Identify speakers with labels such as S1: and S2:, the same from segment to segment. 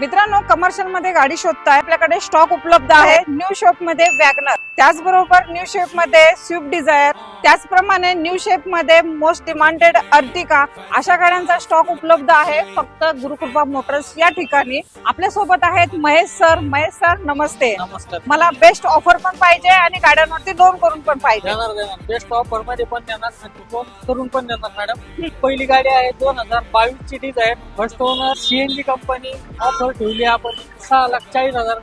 S1: मित्रांनो, कमर्शियल मध्ये गाडी शोधताय, आपल्याकडे स्टॉक उपलब्ध आहे। न्यू शेप मध्ये वॅगनर, त्याचबरोबर न्यू शेप मध्ये स्विफ्ट डिझायर, त्याचप्रमाणे न्यू शेप मध्ये मोस्ट डिमांडेड अर्टिगा, अशा गाड्यांचा स्टॉक उपलब्ध आहे फक्त गुरुकृपा मोटर्स या ठिकाणी। आपल्या सोबत आहेत महेश सर। महेश सर, नमस्ते।
S2: नमस्कार।
S1: मला बेस्ट ऑफर पण पाहिजे आणि गाड्यांवरती लोन करून पण पाहिजे।
S2: देणार बेस्ट ऑफर मध्ये पण देणार, लोन करून पण देणार मॅडम। पहिली गाडी आहे 2022 ची Dzire, first owner, CNG company. Offer ठेवली आपण 6,40,000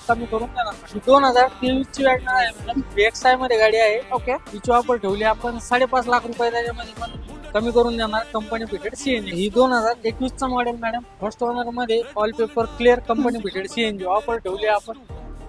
S2: कमी करून देणार। 2023 ची वॅगनर आहे मॅडम, VXI मध्ये गाडी आहे।
S1: ओके,
S2: तिची ऑफर ठेवली आपण 5.5 लाख रुपये, त्याच्यामध्ये पण कमी करून देणार, कंपनी फिटेड सीएनजी। ही 2021 चा मॉडेल मॅडम, फर्स्ट ओनर मध्ये all paper clear, company fitted CNG. Offer ठेवली आपण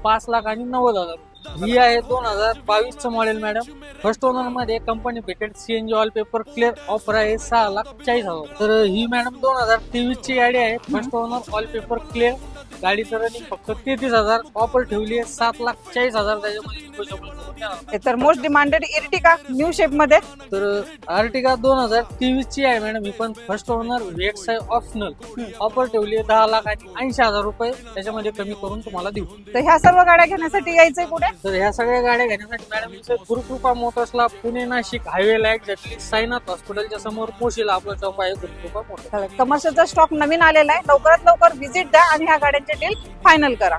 S2: 5,90,000। ही आहे 2022 चं मॉडेल मॅडम, फर्स्ट ओनर मध्ये company fitted CNG, all paper clear. Offer आहे 6,40,000। तर ही मॅडम 2023 ची गाडी आहे, first owner, all paper clear. गाडीचं रनिंग फक्त 33,000। ऑफर ठेवली आहे 7,40,000, त्याच्यामध्ये
S1: तर most demanded Ertiga new shape मध्ये।
S2: तर अर्टिगा 2023 ची आहे मॅडम, ही पण first owner, VXI optional. Offer ठेवली आहे 10,80,000 रुपये, त्याच्यामध्ये कमी करून तुम्हाला देऊ।
S1: तर ह्या सर्व गाड्या घेण्यासाठी यायचंय कुठे?
S2: तर ह्या सगळ्या गाड्या घेण्यासाठी मॅडम इथे गुरुकृपा मोटर्सला, पुणे नाशिक हायवेला एक्झॅक्टली साईनाथ हॉस्पिटलच्या समोर पोशीला आपलं शॉप आहे गुरुकृपा मोटर्स।
S1: कमर्शियलचा स्टॉक नवीन आलेला आहे, लवकरात लवकर व्हिजिट द्या आणि ह्या गाड्यांचे डील फायनल करा।